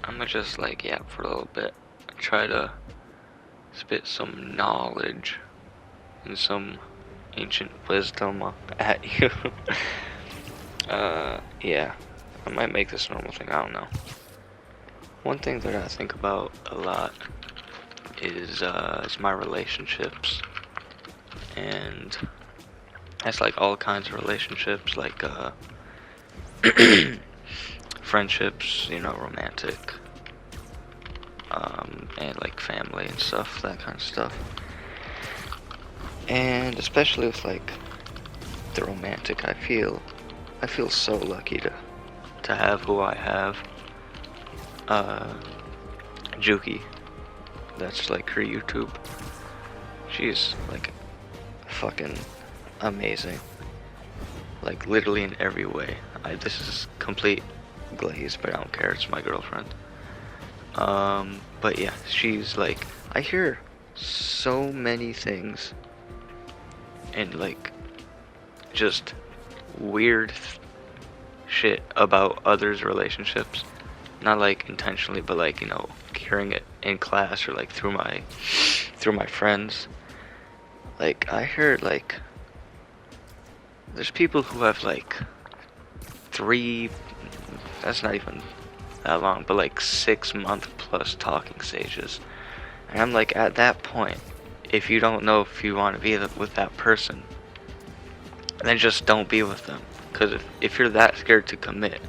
I'ma just like yap for a little bit. Try to spit some knowledge and some ancient wisdom at you. Yeah. I might make this a normal thing, I don't know. One thing that I think about a lot is my relationships. And that's like all kinds of relationships, like friendships, romantic, and like family and stuff, that kind of stuff. And especially with like the romantic, I feel so lucky to have who I have. Uh, Juki, that's like her YouTube. She's like fucking amazing. Like literally in every way. This is complete glaze, but I don't care. It's my girlfriend. But yeah, she's like, I hear so many things and like just weird shit about others' relationships. Not like intentionally, but like, hearing it in class or like through my friends. Like I heard like there's people who have like three, that's not even that long, but like 6 month plus talking stages. And I'm like, at that point, if you don't know if you want to be with that person, then just don't be with them. Because if you're that scared to commit,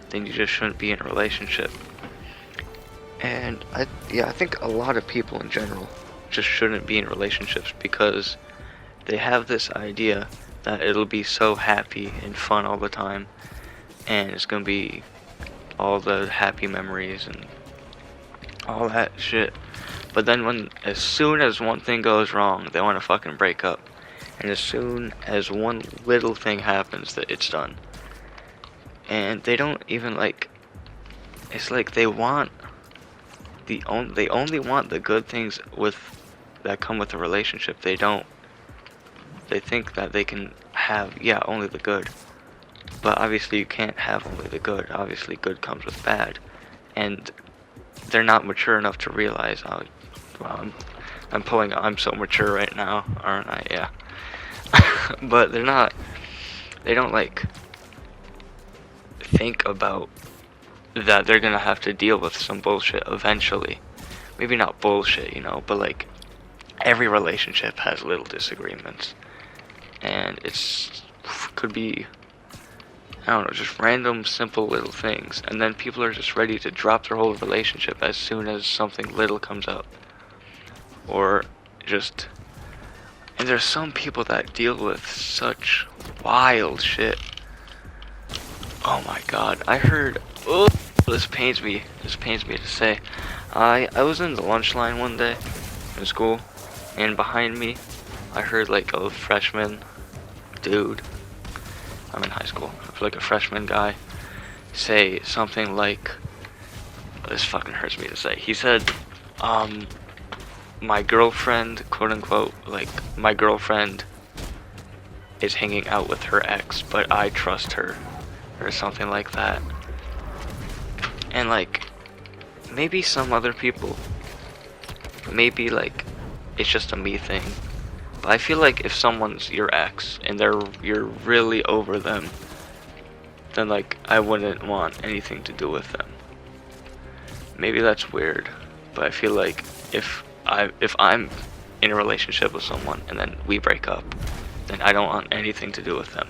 then you just shouldn't be in a relationship. And I think a lot of people in general just shouldn't be in relationships because they have this idea that it'll be so happy and fun all the time, and it's gonna be all the happy memories and all that shit. But then as soon as one thing goes wrong, they want to fucking break up. And as soon as one little thing happens, that it's done. And they don't even like, it's like they only want the good things that come with a relationship. They think that they can have, only the good. But obviously you can't have only the good. Obviously good comes with bad. And they're not mature enough to realize, oh, well, I'm so mature right now, aren't I? Yeah. But they don't like think about that they're gonna have to deal with some bullshit eventually. Maybe not bullshit, but like every relationship has little disagreements. And could be, I don't know, just random simple little things. And then people are just ready to drop their whole relationship as soon as something little comes up. Or just, and there's some people that deal with such wild shit. Oh my god, I heard, oh, this pains me to say. I was in the lunch line one day in school, and behind me, I heard like a freshman dude, I'm in high school, like a freshman guy, say something like, this fucking hurts me to say. He said, my girlfriend, quote unquote, like, my girlfriend is hanging out with her ex, but I trust her, or something like that. And like, maybe some other people, maybe like, it's just a me thing. But I feel like if someone's your ex and you're really over them, then like I wouldn't want anything to do with them. Maybe that's weird, but I feel like if I'm in a relationship with someone and then we break up, then I don't want anything to do with them,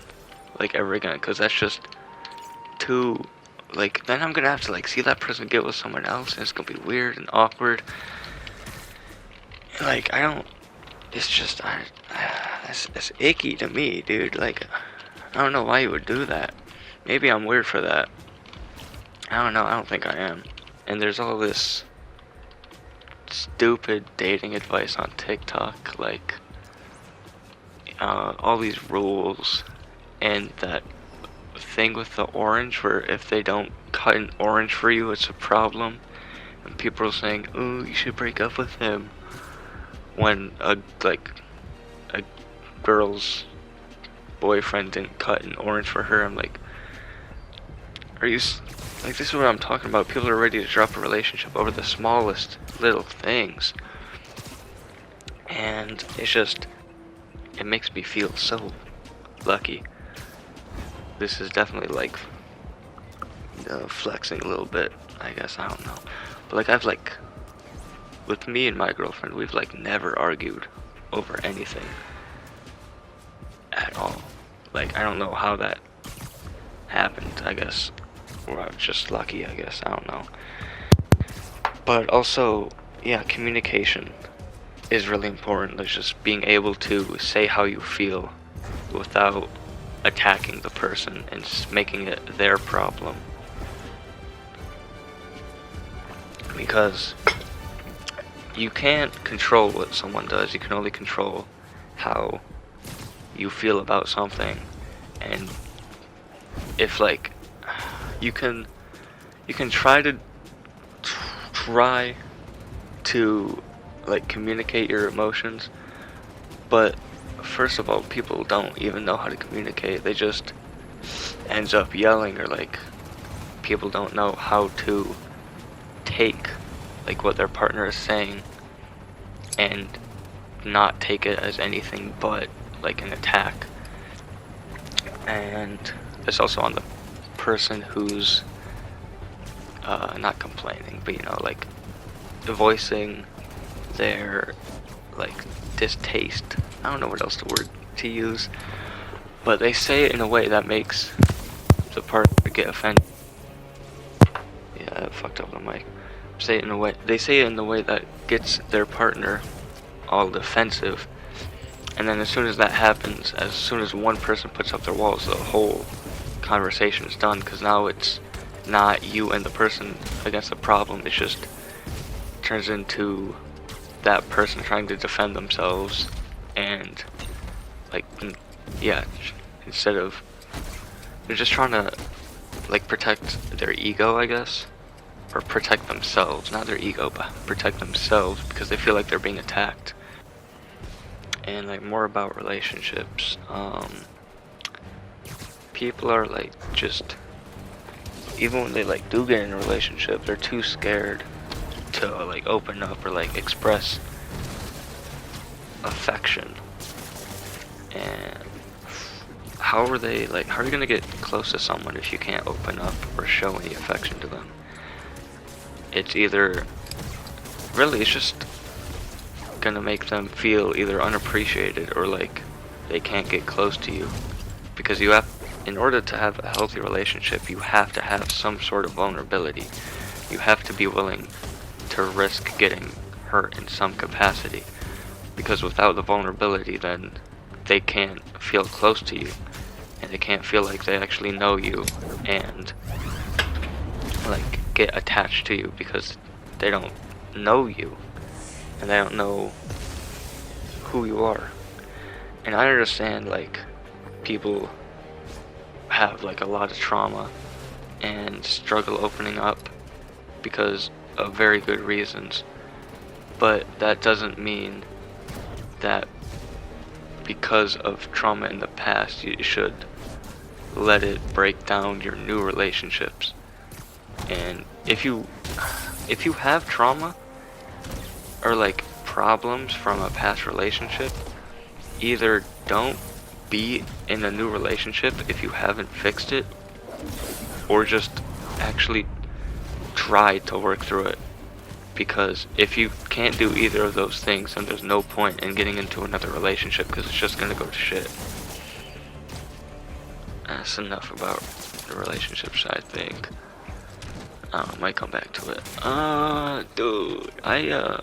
like ever again, because that's just too, like, then I'm gonna have to like see that person get with someone else, and it's gonna be weird and awkward. Like, it's just, it's icky to me, dude. Like, I don't know why you would do that. Maybe I'm weird for that. I don't know, I don't think I am. And there's all this stupid dating advice on TikTok, like, all these rules, and that thing with the orange where if they don't cut an orange for you, it's a problem. And people are saying, oh, you should break up with him. When a girl's boyfriend didn't cut an orange for her, I'm like, are you Like, this is what I'm talking about. People are ready to drop a relationship over the smallest little things. And it's just, it makes me feel so lucky. This is definitely like flexing a little bit, I guess. I don't know. But like, I've like, with me and my girlfriend, we've like never argued over anything at all. Like, I don't know how that happened, I guess. Or I was just lucky, I guess. I don't know. But also, yeah, communication is really important. Like, just being able to say how you feel without attacking the person and just making it their problem. Because you can't control what someone does. You can only control how you feel about something. And if like you can try to like communicate your emotions, but first of all, people don't even know how to communicate. They just ends up yelling, or like people don't know how to take like what their partner is saying and not take it as anything but like an attack. And it's also on the person who's not complaining, but you know, like voicing their like distaste. I don't know what else the word to use, but they say it in a way that makes the partner get offended. Yeah, I fucked up the mic. They say it in a way that gets their partner all defensive, and then as soon as that happens, as soon as one person puts up their walls, the whole conversation is done, because now it's not you and the person against the problem. It just turns into that person trying to defend themselves, and like, yeah, instead of, they're just trying to like protect their ego, I guess, or protect themselves, not their ego, but protect themselves, because they feel like they're being attacked. And like, more about relationships, people are like, just, even when they like do get in a relationship, they're too scared to like open up or like express affection. And how are you gonna get close to someone if you can't open up or show any affection to them? It's either, really, it's just gonna make them feel either unappreciated or like they can't get close to you. Because you have, in order to have a healthy relationship, you have to have some sort of vulnerability. You have to be willing to risk getting hurt in some capacity. Because without the vulnerability, then they can't feel close to you, and they can't feel like they actually know you and like get attached to you, because they don't know you and they don't know who you are. And I understand like people have like a lot of trauma and struggle opening up because of very good reasons, but that doesn't mean that because of trauma in the past you should let it break down your new relationships. And if you have trauma or like problems from a past relationship, either don't be in a new relationship if you haven't fixed it, or just actually try to work through it. Because if you can't do either of those things, then there's no point in getting into another relationship, because it's just gonna go to shit. That's enough about the relationships, I think. I might come back to it. Dude, I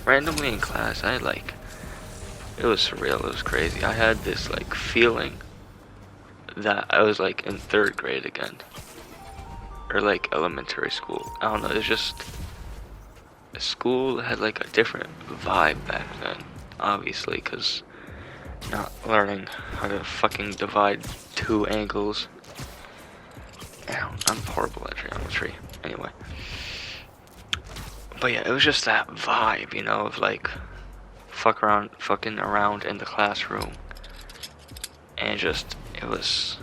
randomly in class, it was surreal, it was crazy. I had this like feeling that I was like in 3rd grade again, or like elementary school. I don't know, it's just, school had like a different vibe back then, obviously, because not learning how to fucking divide 2 angles. I'm horrible at geometry. Anyway. But yeah, it was just that vibe, you know, of like fucking around in the classroom. And just, it was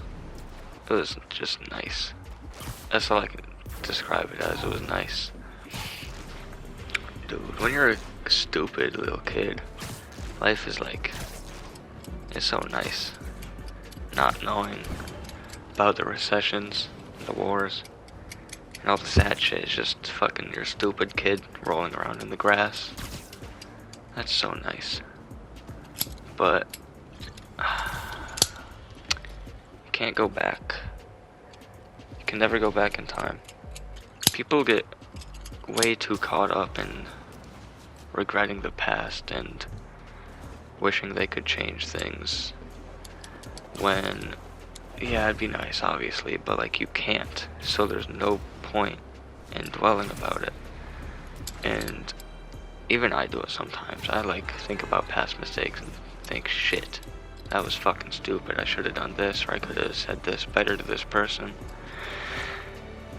just nice. That's all I can describe it as. It was nice. Dude, when you're a stupid little kid, life is like, it's so nice. Not knowing about the recessions, the wars, and all the sad shit. It's just fucking your stupid kid rolling around in the grass. That's so nice. But you can't go back. You can never go back in time. People get way too caught up in regretting the past and wishing they could change things when, yeah, it'd be nice, obviously, but like you can't, so there's no point in dwelling about it. And even I do it sometimes. I like think about past mistakes and think, shit, that was fucking stupid. I should have done this, or I could have said this better to this person.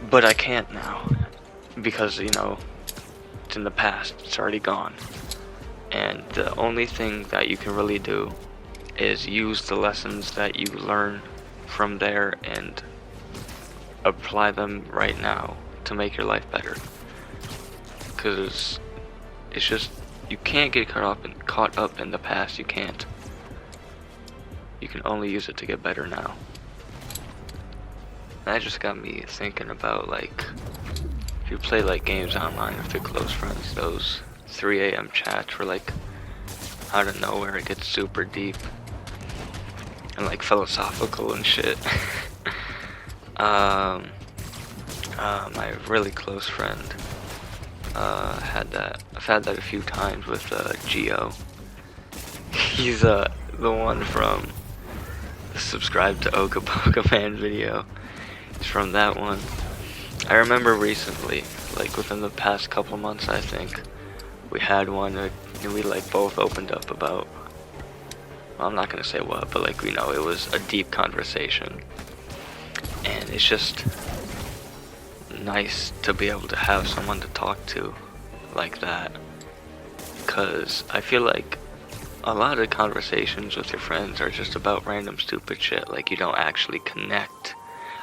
But I can't now, because, you know, it's in the past, it's already gone. And the only thing that you can really do is use the lessons that you learn from there and apply them right now to make your life better. Because it's just, you can't get caught up in the past. You can't. You can only use it to get better now. That just got me thinking about, like, if you play like games online with your close friends, those 3 a.m. chats where, like, out of nowhere it gets super deep and like philosophical and shit. My really close friend had that. I've had that a few times with Geo. He's the one from the Subscribe to Oka Boka Man video. It's from that one. I remember recently, like within the past couple months, I think, we had one and we like both opened up about, well, I'm not gonna say what, but like, we know it was a deep conversation. And it's just nice to be able to have someone to talk to like that, because I feel like a lot of conversations with your friends are just about random stupid shit. Like, you don't actually connect.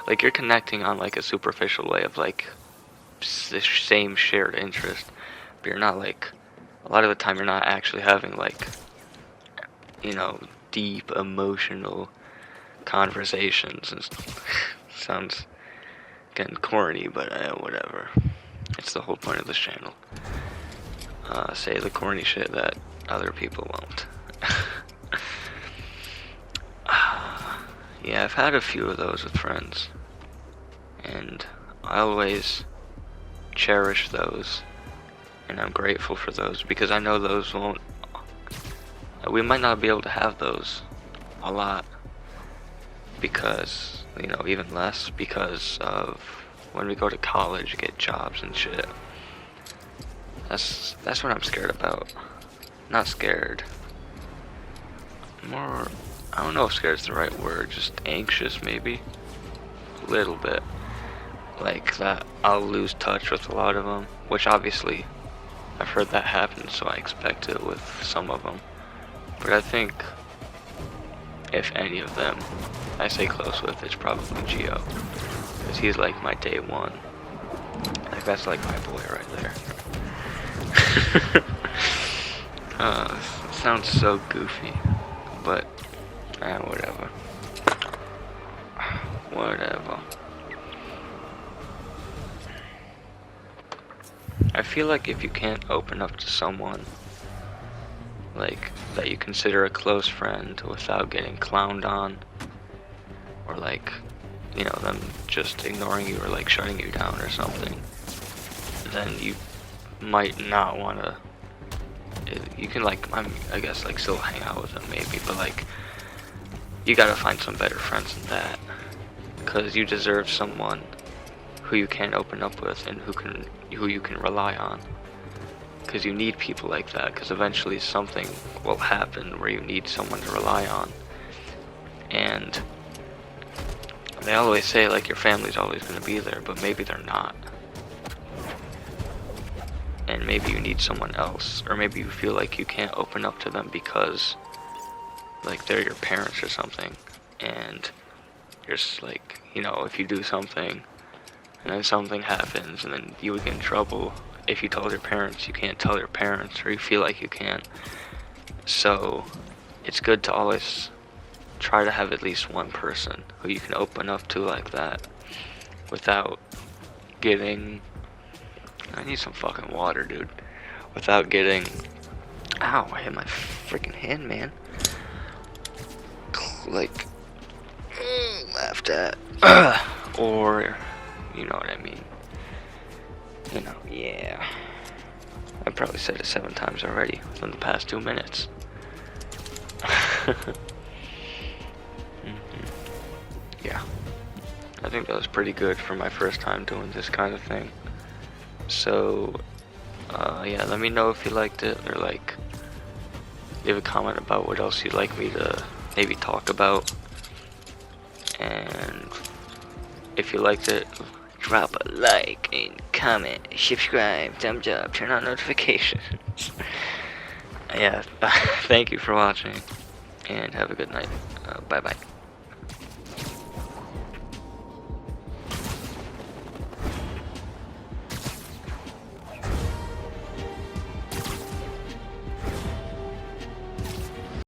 Like, you're connecting on like a superficial way of like the same shared interest, but you're not like, a lot of the time you're not actually having like, you know, deep emotional conversations and stuff. Sounds getting corny, but whatever. It's the whole point of this channel. Say the corny shit that other people won't. Yeah, I've had a few of those with friends, and I always cherish those, and I'm grateful for those, because I know those won't, we might not be able to have those a lot, because, you know, even less because of when we go to college, get jobs and shit. That's what I'm scared about. Not scared. More, I don't know if scared is the right word, just anxious maybe. A little bit. Like that I'll lose touch with a lot of them, which obviously I've heard that happen, so I expect it with some of them. But I think if any of them I stay close with, it's probably Geo, because he's like my day one. Like, that's like my boy right there. It sounds so goofy, but whatever. Whatever. I feel like if you can't open up to someone like that you consider a close friend without getting clowned on, or like, you know, them just ignoring you or like shutting you down or something, then you might not want to. You can like, I guess like still hang out with them maybe, but like, you gotta find some better friends than that, because you deserve someone who you can open up with and who you can rely on. Because you need people like that, because eventually something will happen where you need someone to rely on. And they always say like your family's always going to be there, but maybe they're not. And maybe you need someone else, or maybe you feel like you can't open up to them because like they're your parents or something, and you're just like, you know, if you do something and then something happens, and then you would get in trouble. If you told your parents, you can't tell your parents, or you feel like you can't. So it's good to always try to have at least one person who you can open up to like that without getting... I need some fucking water, dude. Without getting... Ow, I hit my freaking hand, man. Like, laughed at. Or, you know what I mean. You know, yeah. I probably said it 7 times already within the past 2 minutes. Yeah. I think that was pretty good for my first time doing this kind of thing. So, yeah, let me know if you liked it, or like, leave a comment about what else you'd like me to maybe talk about. And if you liked it, drop a like and comment, subscribe, thumbs up, turn on notifications. Yeah, thank you for watching, and have a good night. Bye bye.